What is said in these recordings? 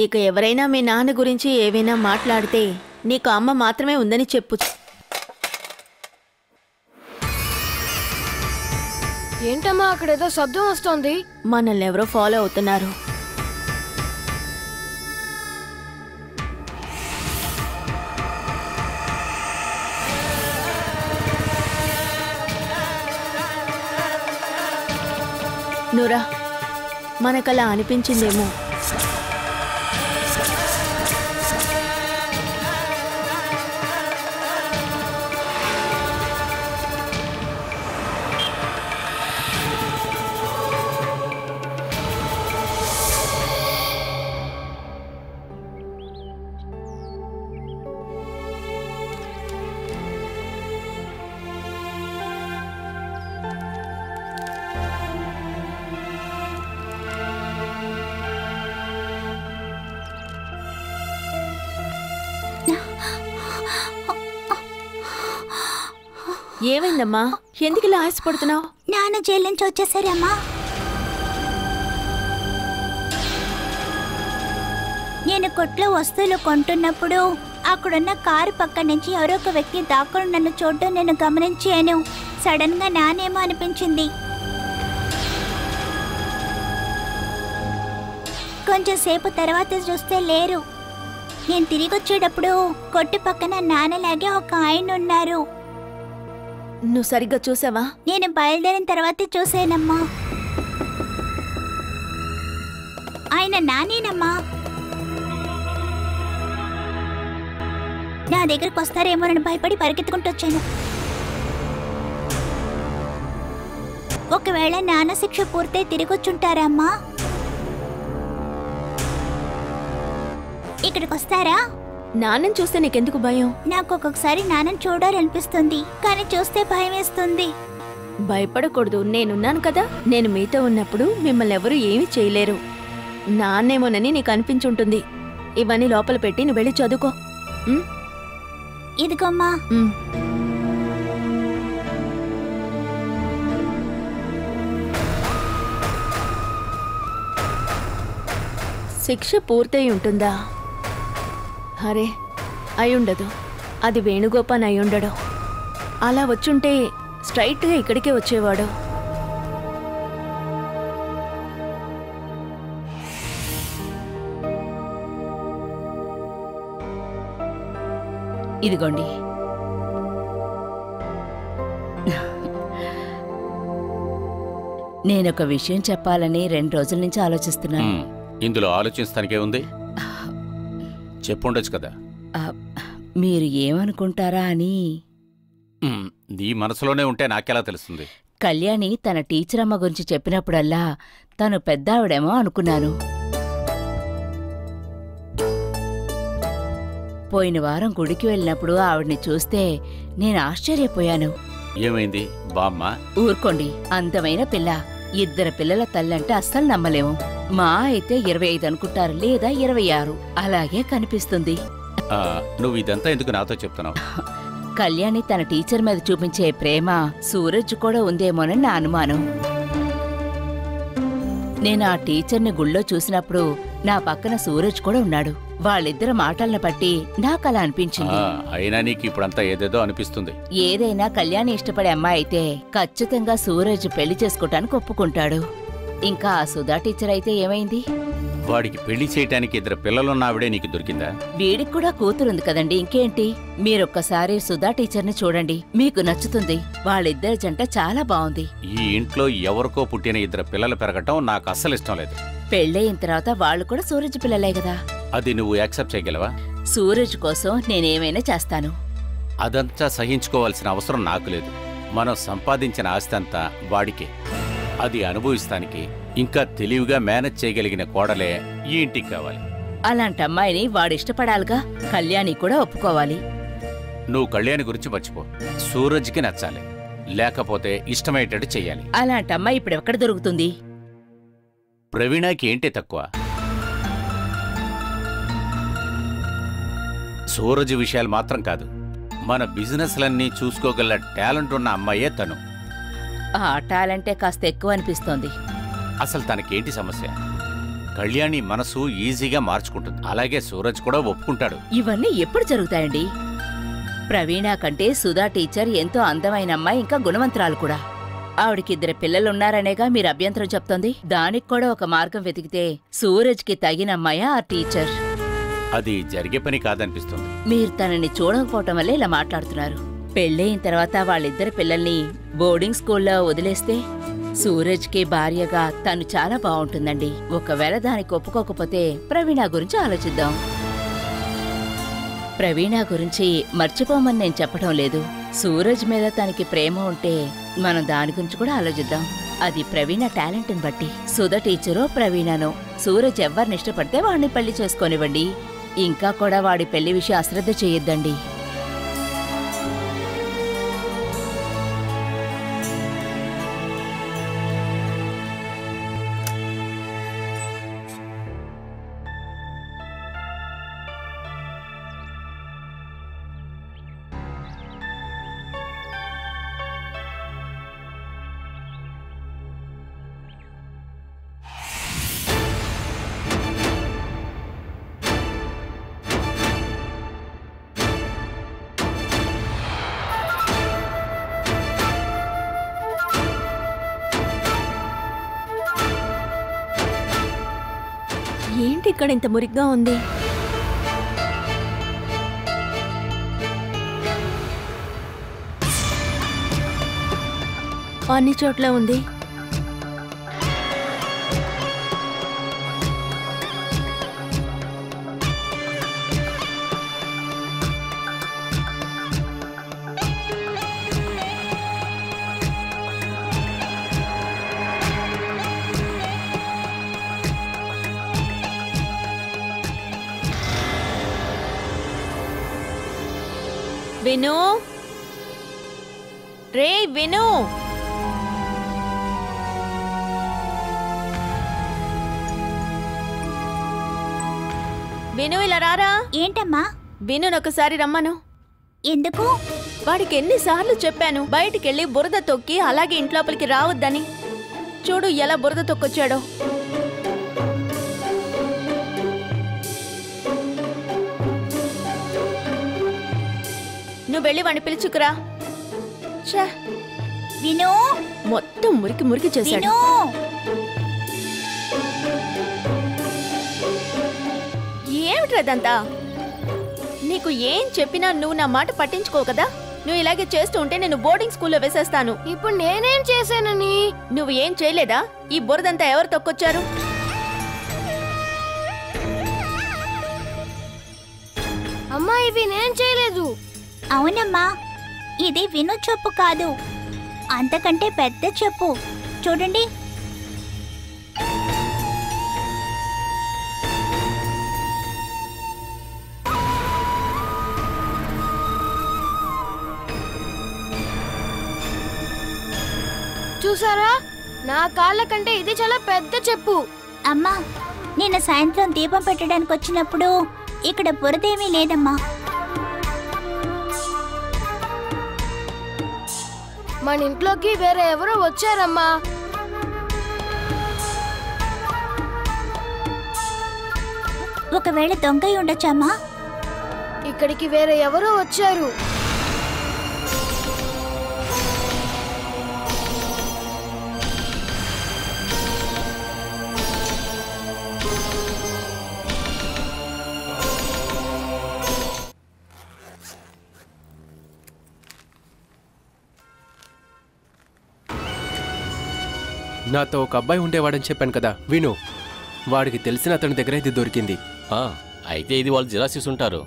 ఇక ఎవరైనా మీ నాన్న గురించి ఏవైనా మాట్లాడితే నీకు అమ్మ మాత్రమే ఉందని చెప్పు. ఏంటమ్మా అక్కడేదో శబ్దం వస్తోంది? మనల్ని ఎవరో ఫాలో అవుతున్నారు. నూరా, మనకలా అనిపించిందేమో. ఏమైందమ్మా? ఎందుకు ఇలా ఆశపడుతున్నావు? నాన్న జైలు నుంచి వచ్చేసారమ్మా. నేను కొట్లో వస్తువులు కొంటున్నప్పుడు అక్కడున్న కారు పక్క నుంచి ఎవరో ఒక వ్యక్తి దాక్కుని నన్ను చూడటం నేను గమనించాను. సడన్ గా నానేమో అనిపించింది. కొంచెం సేపు తర్వాత చూస్తే లేరు. నేను తిరిగి వచ్చేటప్పుడు కొట్టు పక్కన నాన్నలాగే ఒక ఆయన ఉన్నారు. నువ్వు సరిగ్గా చూసావా? నేను బయలుదేరిన తర్వాతే చూసానమ్మా. ఆయన నానేనమ్మా. నా దగ్గరకు వస్తారేమోనని భయపడి పరిగెత్తుకుంటూ వచ్చాను. ఒకవేళ నాన్న శిక్ష పూర్తయి తిరిగొచ్చుంటారమ్మా. ఇక్కడికి వస్తారా? నాన్నని చూస్తే నీకెందుకు భయం? నాకు ఒక్కొక్కసారి నాన్నని చూడాలనిపిస్తుంది, కానీ చూస్తే భయం వేస్తుంది. భయపడకూడదు, నేనున్నాను కదా. నేను మీతో ఉన్నప్పుడు మిమ్మల్ని ఎవరూ ఏమీ చేయలేరు. నాన్నేమోనని నీకు అనిపించుంటుంది. ఇవన్నీ లోపల పెట్టి నువ్వు వెళ్ళి చదువుకో. ఇదిగోమ్మా. శిక్ష పూర్తయి ఉంటుందా? అరే, అయ్యుండదు. అది వేణుగోపాల్ అయ్యుండడు. అలా వచ్చుంటే స్ట్రైట్గా ఇక్కడికే వచ్చేవాడు. ఇదిగోండి. నేనొక విషయం చెప్పాలని 2 రోజుల నుంచి ఆలోచిస్తున్నాను. ఇందులో ఆలోచించడానికే ఉంది, చెప్పుండొచ్చు కదా. మీరు ఏమనుకుంటారా అని. నీ మనసులోనే ఉంటే నాకెలా తెలుస్తుంది? కళ్యాణి తన టీచర్ అమ్మ గురించి చెప్పినప్పుడల్లా తను పెద్దావిడేమో అనుకున్నాను. పోయిన వారం గుడికి వెళ్ళినప్పుడు ఆవిడ్ని చూస్తే నేను ఆశ్చర్యపోయాను. ఏమైంది బామ్మ? ఊరుకోండి, అందమైన పిల్ల. 2 పిల్లల తల్లంటే అస్సలు నమ్మలేము. మా అయితే 25 అనుకుంటారు, లేదా 26. అలాగే కనిపిస్తుంది. నువ్వు ఇదంతా ఎందుకు నాతో చెప్తున్నావు? కళ్యాణి తన టీచర్ మీద చూపించే ప్రేమ సూరజ్ కూడా ఉందేమోనని నా అనుమానం. నేను ఆ టీచర్ని గుళ్ళో చూసినప్పుడు నా పక్కన సూరజ్ కూడా ఉన్నాడు. వాళ్ళిద్దరి మాటలను బట్టి నాకలా అనిపించింది. అయినా నీకు ఇప్పుడంతా ఏదేదో అనిపిస్తుంది. ఏదైనా కళ్యాణి ఇష్టపడే అమ్మాయి అయితే ఖచ్చితంగా సూరజ్ పెళ్లి చేసుకోవటానికి ఒప్పుకుంటాడు. ఇంకా ఆ సుధా టీచర్ అయితే ఏమైంది? వాడికి పెళ్లి చేయటానికి 2 పిల్లలున్నావిడే నీకు దొరికిందా? వీడికి కూడా కూతురుంది కదండి, ఇంకేంటి? మీరొక్కసారి సుధా టీచర్ని చూడండి, మీకు నచ్చుతుంది. వాళ్ళిద్దరి జంట చాలా బాగుంది. ఈ ఇంట్లో ఎవరికో పుట్టిన 2 పిల్లలు పెరగటం నాకు అస్సలు ఇష్టం లేదు. పెళ్ళయిన తర్వాత వాళ్ళు కూడా సూరజ్ పిల్లలే కదా. అది నువ్వు యాక్సెప్ట్ చేయగలవా? సూరజ్ కోసం నేనేమైనా చేస్తాను. అదంతా సహించుకోవాల్సిన అవసరం నాకు లేదు. మనం సంపాదించిన ఆస్తి అంతా వాడికే. అది అనుభవిస్తానికి ఇంకా తెలివిగా మేనేజ్ చేయగలిగిన కోడలే ఈ ఇంటికి కావాలి. అలాంటి అమ్మాయిని వాడిష్టపడాలిగా. కళ్యాణి కూడా ఒప్పుకోవాలి. నువ్వు కళ్యాణి గురించి మర్చిపో. సూరజ్కి నచ్చాలి, లేకపోతే ఇష్టమయ్యేటట్టు చెయ్యాలి. అలాంటి అమ్మాయి ఇప్పుడు ఎక్కడ దొరుకుతుంది? ప్రవీణకి ఏంటి తక్కువ? సూరజ్ విషయాలు మాత్రం కాదు, మన బిజినెస్లన్నీ చూసుకోగల టాలెంట్ ఉన్న అమ్మాయే తను. ఆ టాలెంటే కాస్త ఎక్కువ అనిపిస్తోంది. అసలు తనకేంటి సమస్య? కళ్యాణి మనసు ఈజీగా మార్చుకుంటుంది. అలాగే సూరజ్ కూడా ఒప్పుకుంటాడు. ఇవన్నీ ఎప్పుడు జరుగుతాయండి? ప్రవీణ కంటే సుధా టీచర్ ఎంతో అందమైన అమ్మాయి, ఇంకా గుణవంతురాలు కూడా. ఆవిడకిద్దరు పిల్లలున్నారనేగా మీరు అభ్యంతరం చెప్తోంది. దానికి కూడా ఒక మార్గం వెతికితే సూరజ్కి తగిన అమ్మాయా ఆ టీచర్? అది జరిగే పని కాదనిపిస్తుంది. మీరు తనని చూడకపోవటం వల్లే ఇలా మాట్లాడుతున్నారు. పెళ్ళయిన తర్వాత వాళ్ళిద్దరు పిల్లల్ని బోర్డింగ్ స్కూల్లో వదిలేస్తే సూరజ్కి భార్యగా తను చాలా బాగుంటుందండి. ఒకవేళ దానికి ఒప్పుకోకపోతే ప్రవీణ గురించి ఆలోచిద్దాం. ప్రవీణ గురించి మర్చిపోమని నేను చెప్పడం లేదు. సూరజ్ మీద తనకి ప్రేమ ఉంటే మనం దాని గురించి కూడా ఆలోచిద్దాం. అది ప్రవీణ టాలెంట్ని బట్టి. సుధా టీచరో ప్రవీణనో సూరజ్ ఎవరిని ఇష్టపడితే వాడిని పెళ్లి చేసుకోనివ్వండి. ఇంకా కూడా వాడి పెళ్లి విషయం అశ్రద్ధ చేయొద్దండి. ఏంటి ఇక్కడ ఇంత మురిగ్గా ఉంది? అన్ని చోట్ల ఉంది. విను, రే విను, విను ఇలా రారా. ఏంటమ్మా? వినునొకసారి రమ్మను. ఎందుకు? వాడికి ఎన్నిసార్లు చెప్పాను బయటికెళ్ళి బురద తొక్కి అలాగే ఇంట్లోపలికి రావద్దని. చూడు ఎలా బురద తొక్కొచ్చాడో. నువ్వు వెళ్ళి వాడిని పిలుచుకురా. విను, మొత్తం మురికి మురికి చేశాడు. విను, ఏమిట్రదంతా? నీకు ఏం చెప్పినా నువ్వు నా మాట పట్టించుకో కదా. నువ్వు ఇలాగే చేస్తూ ఉంటే నేను బోర్డింగ్ స్కూల్లో వేసేస్తాను. ఇప్పుడు నేనేం చేశానని? నువ్వు ఏం చేయలేదా? ఈ బురదంతా ఎవరు తొక్కొచ్చారు? అమ్మా, ఇవి నేను చేయలేదు. అవునమ్మా, ఇది విను చెప్పు కాదు, అంతకంటే పెద్ద చెప్పు. చూడండి. చూసారా, నా కాళ్ళ కంటే ఇది చాలా పెద్ద చెప్పు. అమ్మా, నిన్న సాయంత్రం దీపం పెట్టడానికి వచ్చినప్పుడు ఇక్కడ బురదేమీ లేదమ్మా. మన ఇంట్లోకి వేరే ఎవరో వచ్చారమ్మా. ఒకవేళ దొంగ ఉండొచ్చమ్మా. ఇక్కడికి వేరే ఎవరో వచ్చారు. నాతో ఒక అబ్బాయి ఉండేవాడని చెప్పాను కదా విను. వాడికి తెలిసిన అతని దగ్గర ఇది దొరికింది. అయితే ఇది వాళ్ళు జిరాసిస్ ఉంటారు.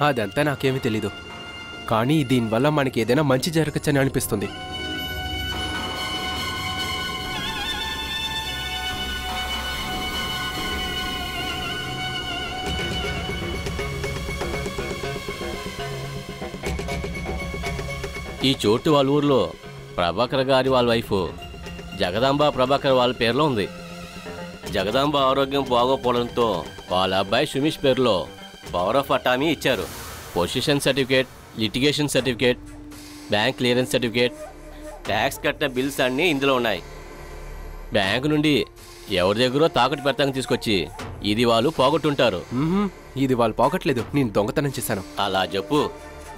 అదంతా నాకేమీ తెలీదు, కానీ దీనివల్ల మనకి ఏదైనా మంచి జరగచ్చని అనిపిస్తుంది. ఈ చోటు వాళ్ళ ఊర్లో ప్రభాకర్ గారి వాళ్ళ వైఫ్ జగదాంబ ప్రభాకర్ వాళ్ళ పేరులో ఉంది. జగదాంబ ఆరోగ్యం బాగోపోవడంతో వాళ్ళ అబ్బాయి సుమేష్ పేరులో పవర్ ఆఫ్ అటామీ ఇచ్చారు. Position certificate, litigation certificate, bank clearance certificate, tax కట్టిన బిల్స్ అన్నీ ఇందులో ఉన్నాయి. బ్యాంకు నుండి ఎవరి దగ్గర తాకట్టు పెడతానికి తీసుకొచ్చి ఇది వాళ్ళు పోగొట్టుంటారు. ఇది వాళ్ళు పోగొట్టలేదు, నేను దొంగతనం చేశాను. అలా చెప్పు.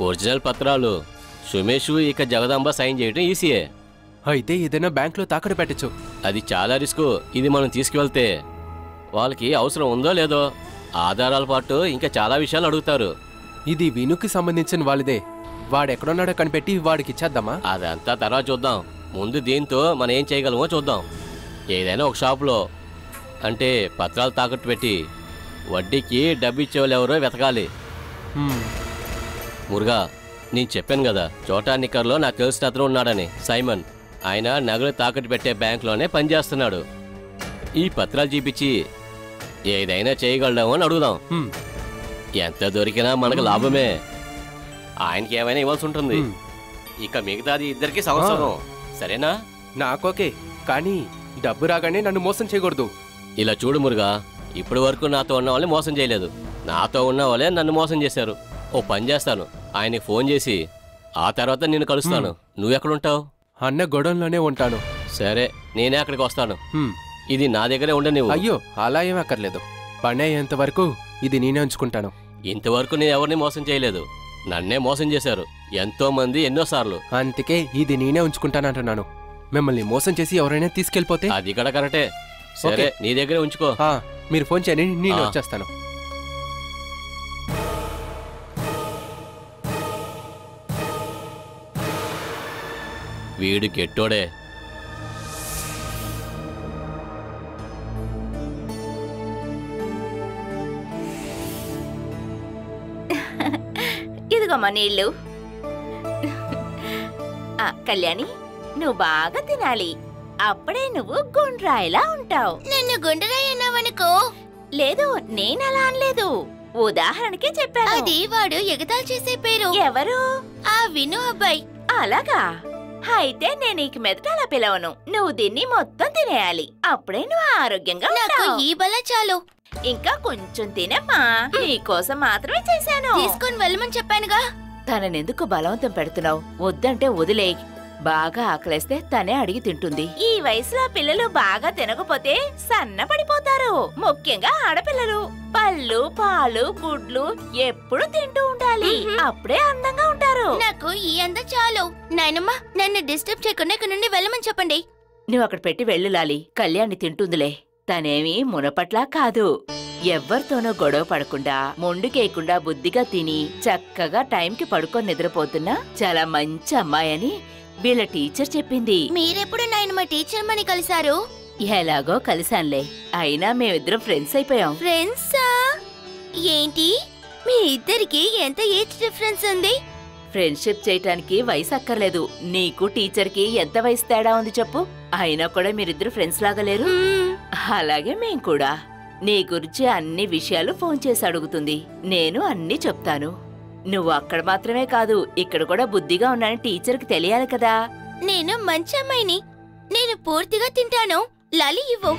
ఒరిజినల్ పత్రాలు సుమేష్ ఇక జగదాంబ సైన్ చేయడం ఈజీయే. అయితే ఏదైనా బ్యాంక్లో తాకట్టు పెట్టచ్చు. అది చాలా రిస్క్. ఇది మనం తీసుకువెళ్తే వాళ్ళకి అవసరం ఉందో లేదో ఆధారాల పాటు ఇంకా చాలా విషయాలు అడుగుతారు. ఇది వినుకి సంబంధించిన వాళ్ళదే. వాడెక్కడున్నాడో కనిపెట్టి వాడికి ఇచ్చేద్దామా? అదంతా తర్వాత చూద్దాం. ముందు దీంతో మనం ఏం చేయగలమో చూద్దాం. ఏదైనా ఒక షాపులో అంటే పత్రాలు తాకట్టు పెట్టి వడ్డీకి డబ్బు ఇచ్చేవాళ్ళు ఎవరో వెతకాలి. మురుగా, నేను చెప్పాను కదా చోటా నిక్కర్లో నాకు తెలిసిన అతను ఉన్నాడని, సైమన్. ఆయన నగలు తాకట్టు పెట్టే బ్యాంకులోనే పనిచేస్తున్నాడు. ఈ పత్రాలు చూపించి ఏదైనా చేయగలడమో అని అడుగుదాం. ఎంత దొరికినా మనకు లాభమే. ఆయనకి ఏమైనా ఇవ్వాల్సి ఉంటుంది. ఇక మిగతాది ఇద్దరికి సంవత్సరం. సరేనా? నాకోకే, కానీ డబ్బు రాగానే నన్ను మోసం చేయకూడదు. ఇలా చూడు మురుగా, ఇప్పటి వరకు నాతో ఉన్న వాళ్ళని మోసం చేయలేదు. నాతో ఉన్న వాళ్ళే నన్ను మోసం చేశారు. ఓ పని చేస్తాను, ఆయనకి ఫోన్ చేసి ఆ తర్వాత నిన్ను కలుస్తాను. నువ్వెక్కడుంటావు? అన్న గొడవలోనే ఉంటాను. సరే, నేనే అక్కడికి వస్తాను. ఇది నా దగ్గరే ఉండే నువ్వు. అయ్యో, అలా ఏం అక్కర్లేదు. పని అయ్యేంత వరకు ఇది నేనే ఉంచుకుంటాను. ఇంతవరకు నేను ఎవరిని మోసం చేయలేదు. నన్నే మోసం చేశారు ఎంతో మంది, ఎన్నోసార్లు. అందుకే ఇది నేనే ఉంచుకుంటానంటున్నాను. మిమ్మల్ని మోసం చేసి ఎవరైనా తీసుకెళ్ళిపోతే? అది కూడా కరెక్టే. సరే, నీ దగ్గరే ఉంచుకో. మీరు ఫోన్ చేయండి, నేను వచ్చేస్తాను. వీడు గెట్టోడే. ఇదిగోమ్మా నీళ్ళు. కళ్యాణి, నువ్వు బాగా తినాలి. అప్పుడే నువ్వు గుండ్రాయిలా ఉంటావు. నన్ను గుండ్రాయి అన్నావనుకో. లేదు, నేనలా అనలేదు. ఉదాహరణకే చెప్పాను. అది వాడు ఎగతాళి చేసే పేరు. ఎవరు? ఆ విను అబ్బాయి. అలాగా? అయితే నేను నీకు మెదట అలా పిలవను. నువ్వు దీన్ని మొత్తం తినేయాలి. అప్పుడే నువ్వు ఆరోగ్యంగా నాకు ఉంటావు. ఈ బల చాలు. ఇంకా కొంచెం తినమ్మా. నీకోసం మాత్రమే చేశాను. తీసుకొని వెళ్ళమని చెప్పానుగా. తననెందుకు బలవంతం పెడుతున్నావు? వద్దంటే వదిలే. బాగా ఆకలేస్తే తనే అడిగి తింటుంది. ఈ వయసులో పిల్లలు బాగా తినకపోతే సన్నపడిపోతారు. ముఖ్యంగా ఆడపిల్లలు. పళ్ళు, పాలు, గుడ్లు ఎప్పుడు తింటూ ఉండాలి. అప్పుడే అందంగా ఉంటారు. నాకు ఈ అందం చాలు. నాయనమ్మ, నన్ను డిస్టర్బ్ చేయకుండా ఇక్కడ నుండి వెళ్ళమని చెప్పండి. నువ్వు అక్కడ పెట్టి వెళ్ళు లాలి. కళ్యాణి తింటుందిలే. తనేమి మునపట్లా కాదు. ఎవ్వరితోనో గొడవ పడకుండా, మొండుకేయకుండా బుద్ధిగా తిని చక్కగా టైంకి పడుకొని నిద్రపోతున్నా చాలా మంచి అమ్మాయని వీళ్ళ టీచర్ చెప్పింది. మీరెప్పుడు నాయనమ్మ టీచర్ మని కలిశారు? ఎలాగో కలిసాన్లే. అయినా మేమిద్దరం ఫ్రెండ్స్ అయిపోయాం. ఫ్రెండ్సా? ఏంటి, మీ ఇద్దరికి ఎంత ఏజ్ డిఫరెన్స్ ఉంది? ఫ్రెండ్షిప్ చేయటానికి వయసు అక్కర్లేదు. నీకు టీచర్కి ఎంత వయసు తేడా ఉంది చెప్పు. అయినా కూడా మీరిద్దరు ఫ్రెండ్స్ లాగా లేరు. అలాగే మేం కూడా. నీ గురించి అన్ని విషయాలు ఫోన్ చేసి అడుగుతుంది. నేను అన్ని చెప్తాను. నువ్వు అక్కడ మాత్రమే కాదు, ఇక్కడ కూడా బుద్ధిగా ఉన్నానని టీచర్కి తెలియాలి కదా. నేను మంచి అమ్మాయిని. నేను పూర్తిగా తింటాను. లాలి ఇవ్వు.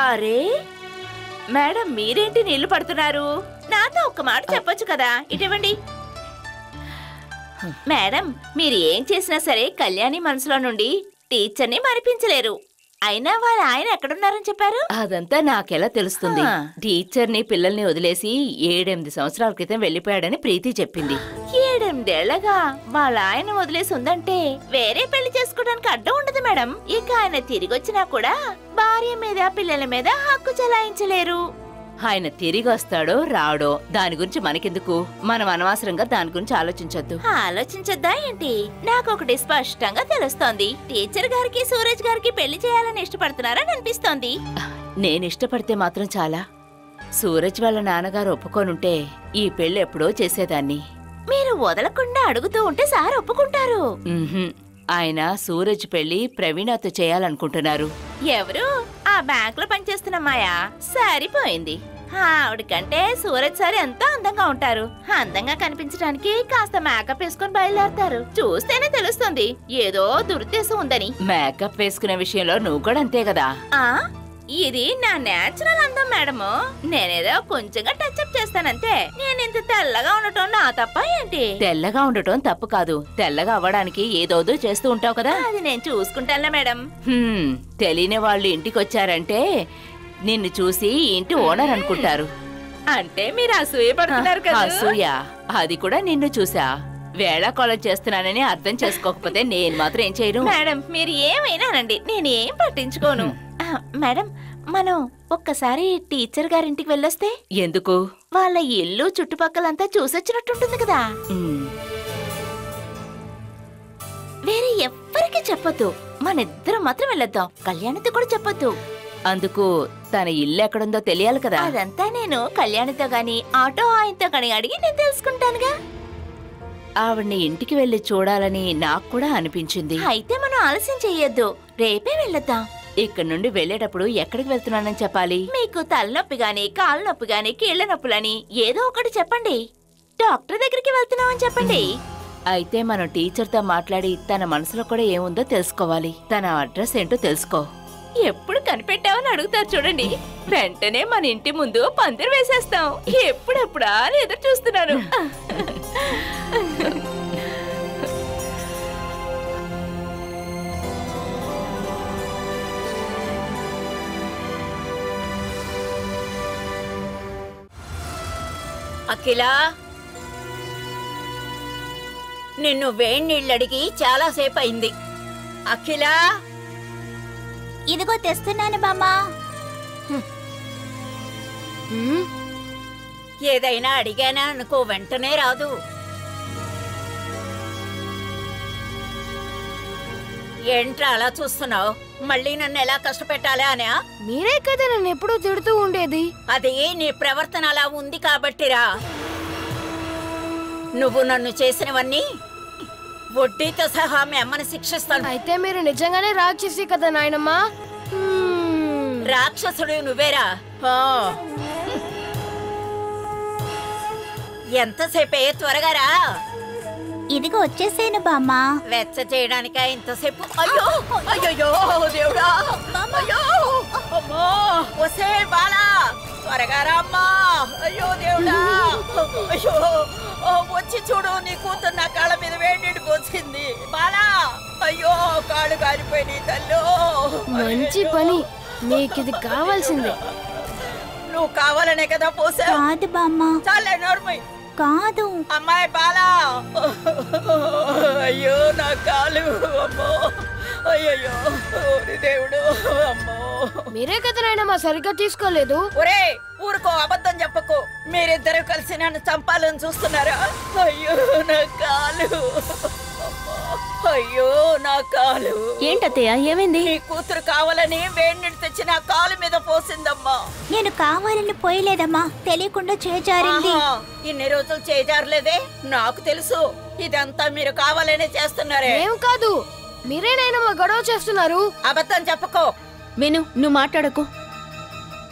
అరే మేడం, మీరేంటి నీళ్లు పడుతున్నారు? నాతో ఒక్క మాట చెప్పొచ్చు కదా. ఇటువంటి మేడం, మీరు ఏం చేసినా సరే కళ్యాణి మనసులో నుండి టీచర్ని మరిపించలేరు. అయినా వాళ్ళ ఆయన ఎక్కడున్నారని చెప్పారు? అదంతా నాకెలా తెలుస్తుంది? టీచర్ని పిల్లల్ని వదిలేసి 7-8 సంవత్సరాల క్రితం వెళ్లిపోయాడని ప్రీతి చెప్పింది. 7-8 ఏళ్లగా వాళ్ళ ఆయన వదిలేసి ఉందంటే వేరే పెళ్లి చేసుకోవడానికి అడ్డం ఉండదు మేడం. ఇక ఆయన తిరిగొచ్చినా కూడా భార్య మీద, పిల్లల మీద హక్కు చెలాయించలేరు. ఆయన తిరిగి వస్తాడో రాడో దాని గురించి మనకెందుకు? మనం అనవసరంగా దాని గురించి ఆలోచించొద్దు. ఆలోచించొద్దా ఏంటి? నాకొకటి స్పష్టంగా తెలుస్తోంది. టీచర్ గారికి, సూరజ్ గారికి పెళ్లి చేయాలని ఇష్టపడుతున్నారని అనిపిస్తోంది. నేను ఇష్టపడితే మాత్రం చాలా. సూరజ్ వాళ్ళ నాన్నగారు ఒప్పుకోనుంటే ఈ పెళ్లి ఎప్పుడో చేసేదాన్ని. మీరు వదలకుండా అడుగుతూ ఉంటే సార్ ఒప్పుకుంటారు. ఆయన సూరజ్ పెళ్లి ప్రవీణతో చేయాలనుకుంటున్నారు. ఎవరు? ఆ బ్యాంక్ లో పనిచేస్తున్న మాయా. సరిపోయింది. ఆవిడకంటే సూరజ్ సార్ ఎంతో అందంగా ఉంటారు. అందంగా కనిపించడానికి కాస్త మేకప్ వేసుకుని బయలుదేరతారు. చూస్తేనే తెలుస్తుంది ఏదో దురుద్దేశం ఉందని. మేకప్ వేసుకునే విషయంలో నువ్వు కూడా అంతే కదా? ఇది నా నేచురల్ అందం మేడము. నేనేదో కొంచెంగా టచ్అప్ చేస్తానంతే. నేను ఇంత తెల్లగా ఉండటం నా తప్ప ఏంటి? తెల్లగా ఉండటం తప్పు కాదు. తెల్లగా అవ్వడానికి ఏదోదో చేస్తూ ఉంటావు కదా, అది నేను చూసుకుంటానులే మేడం. తెలియని వాళ్ళు ఇంటికి వచ్చారంటే నిన్ను చూసి ఇంటి ఓనర్ అనుకుంటారు. అంటే మీరు అసూయ పడుతున్నారు కదా? అసూయ? అది కూడా నిన్ను చూసా వేళాకోళం చేస్తున్నానని అర్థం చేసుకోకపోతే నేను మాత్రం ఏం చేయను. మేడం మీరు ఏమైనానండి, నేనేం పట్టించుకోను. మేడం మనం ఒక్కసారి టీచర్ గారింటికి వెళ్ళొస్తే? ఎందుకు? వాళ్ళ ఇల్లు చుట్టుపక్కలంతా చూసొచ్చినట్టుంటుంది కదా. వేరే ఎవ్వరికి చెప్పొద్దు, మనిద్దరం మాత్రం వెళ్ళొద్దాం. కళ్యాణితో కూడా చెప్పొద్దు. అందుకు తన ఇల్లు ఎక్కడుందో తెలియాలి కదా. అదంతా నేను కళ్యాణితో గాని ఆటో ఆయనతో గాని అడిగి నేను తెలుసుకుంటానుగా. ఆవిడ్ని ఇంటికి వెళ్లి చూడాలని నాకు కూడా అనిపించింది. అయితే మనం ఆలస్యం చెయ్యొద్దు, రేపే వెళ్ళొద్దాం. ఇక్కడి నుండి వెళ్లేటప్పుడు ఎక్కడికి వెళ్తున్నానని చెప్పాలి? మీకు తలనొప్పి గాని కాలు నొప్పి గాని కీళ్ల నొప్పులని ఏదో ఒకటి చెప్పండి. డాక్టర్ దగ్గరికి వెళ్తున్నామని చెప్పండి. అయితే మనం టీచర్తో మాట్లాడి తన మనసులో కూడా ఏముందో తెలుసుకోవాలి. తన అడ్రస్ ఏంటో తెలుసుకో. ఎప్పుడు కనిపెట్టావని అడుగుతారు చూడండి, వెంటనే మన ఇంటి ముందు పందిరి వేసేస్తాం. ఎప్పుడెప్పుడా అని ఎదురు చూస్తున్నాను. అఖిలా, నిన్ను వేడి నీళ్ళడిగి చాలాసేపు అయింది. అఖిలా, ఇదిగో తెస్తున్నాను బామ్మా. ఏదైనా అడిగానా అనుకో వెంటనే రాదు. ఏంట్రా అలా చూస్తున్నావు? మళ్ళీ నన్ను ఎలా కష్టపెట్టాలా అనా? మీరే కదా నన్ను ఎప్పుడూ తిడుతూ ఉండేది. అది నీ ప్రవర్తన అలా ఉంది కాబట్టిరా. నువ్వు నన్ను చేసినవన్నీ వడ్డీతో సహా మీ అమ్మని శిక్షిస్తాను. అయితే మీరు నిజంగానే రాక్షసి కదా నాయనమ్మా? రాక్షసుడు నువ్వేరా. ఎంతసేపే? త్వరగా రా. ఇదిగో వచ్చేసాను బామ్మా. వెచ్చ చేయడానికా ఇంతసేపు? అయ్యో అయ్యో దేవుడా, అయ్యో అమ్మో, వసే బాలా త్వరగా రామ్మా. అయ్యో దేవుడా, అయ్యో వచ్చి చూడు, నీ కూతురు నా కాళ్ళ మీద వేడి పోసింది బాలా. అయ్యో కాళ్ళు కారిపోయి తల్లు. మంచి పని, మీకు ఇది కావాల్సిందే. నువ్వు కావాలనే కదా పోసా? కాదు బామ్మా. చాలే నోర్మై. కాదు అమ్మాయి బాలా. అయ్యో నా కాలు, అమ్మో అయ్యో దేవుడు, అమ్మో. మీరే కదా నాయనమ్మా సరిగ్గా తీసుకోలేదు. ఒరే ఊరుకో, అబద్ధం చెప్పకు. మీరిద్దరు కలిసి నన్ను చంపాలని చూస్తున్నారా? అయ్యో నా కాలు, అయ్యో నా కాలు. ఏంటత్తయ్య ఏమైంది? నీ కూతురు కావాలని వేడి నీళ్ళు తెచ్చి నా కాలు మీద పోసిందమ్మా. నేను కావాలని పోయలేదమ్మా, తెలియకుండా చేజారింది. ఇన్ని రోజులు చేజారలేదే? నాకు తెలుసు, ఇదంతా మీరు కావాలనే చేస్తున్నారే. ఏం కాదు, మీరే నాయనమ్మా గొడవ చేస్తున్నారు. అబద్ధం చెప్పకో. విను, నువ్వు మాట్లాడకు.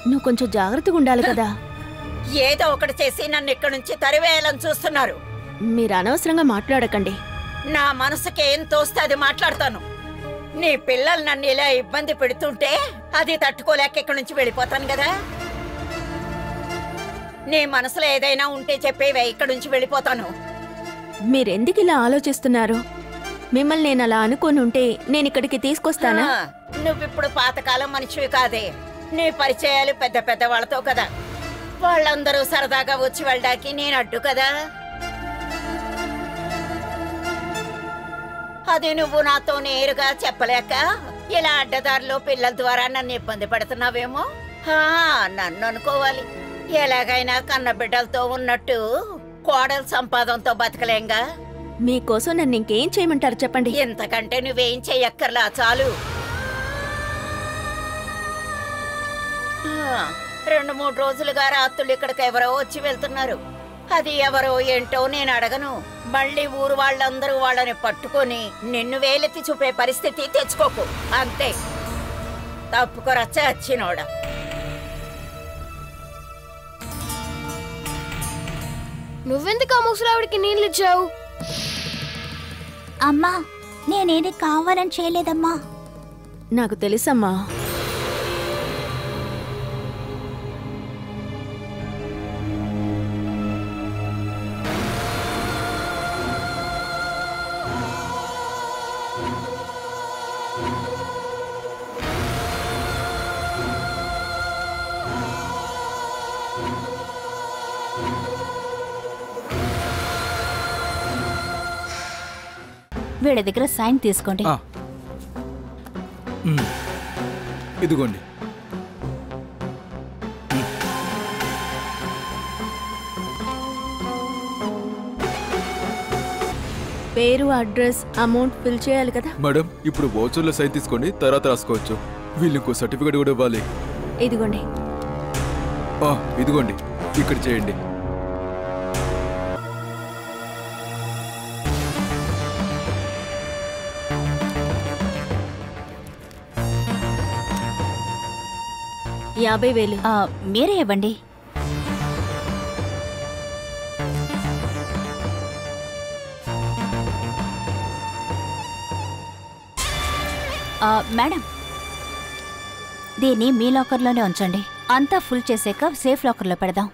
నువ్వు కొంచెం జాగ్రత్తగా ఉండాలి కదా. ఏదో ఒకటి చేసి నన్ను ఇక్కడి నుంచి తరివేయాలని చూస్తున్నారు. మీరు అనవసరంగా మాట్లాడకండి. నా మనసుకి ఏం తోస్తే అది మాట్లాడతాను. నీ పిల్లలు నన్ను ఇలా ఇబ్బంది పెడుతుంటే అది తట్టుకోలేక ఇక్కడి నుంచి వెళ్ళిపోతాను కదా. నీ మనసులో ఏదైనా ఉంటే చెప్పేవే, ఇక్కడి నుంచి వెళ్ళిపోతాను. మీరెందుకు ఇలా ఆలోచిస్తున్నారు? మిమ్మల్ని నేను అలా అనుకోని ఉంటే నేను ఇక్కడికి తీసుకొస్తానా? నువ్విప్పుడు పాతకాలం మనిషివి కాదే. నీ పరిచయాలు పెద్ద పెద్ద వాళ్ళతో కదా. వాళ్ళందరూ సరదాగా వచ్చి వెళ్ళడానికి నేను అడ్డు కదా. అది నువ్వు నాతో నేరుగా చెప్పలేక ఇలా అడ్డదారిలో పిల్లల ద్వారా నన్ను ఇబ్బంది పెడుతున్నావేమో. నన్ను అనుకోవాలి. ఎలాగైనా కన్న బిడ్డలతో ఉన్నట్టు కోడల సంపాదనతో బతకలేంగా. మీకోసం నన్ను ఇంకేం చేయమంటారు చెప్పండి. ఇంతకంటే నువ్వేం చెయ్యక్కర్లా, చాలు. 2-3 రోజులుగా రాత్రులు ఇక్కడికి ఎవరో వచ్చి వెళ్తున్నారు. అది ఎవరో ఏంటో నేను అడగను. మళ్ళీ ఊరు వాళ్ళందరూ వాళ్ళని పట్టుకొని నిన్ను వేలెత్తి చూపే పరిస్థితి తెచ్చుకోకు, అంతే. తప్పుకో రచ్చ వచ్చినోడా. నువ్వెందుకు ఆ ముసలావిడికి నీళ్ళు ఇచ్చావు? అమ్మా, నేనేది కావాలని చేయలేదమ్మా. నాకు తెలుసమ్మా. వీళ్ళ దగ్గర సైన్ తీసుకోండి. ఇదిగోండి. పేరు, అడ్రస్, అమౌంట్ ఫిల్ చేయాలి కదా. మేడం, ఇప్పుడు వౌచర్లో సైన్ తీసుకోండి, తర్వాత రాసుకోవచ్చు. వీళ్ళకు సర్టిఫికేట్ కూడా ఇవ్వాలి. ఇదిగోండి. ఇదిగోండి, ఇక్కడ చేయండి. $50,000. మీరే ఇవ్వండి. మేడం, దీన్ని మీ లాకర్లోనే ఉంచండి. అంతా ఫుల్ చేసాక సేఫ్ లాకర్లో పెడదాం.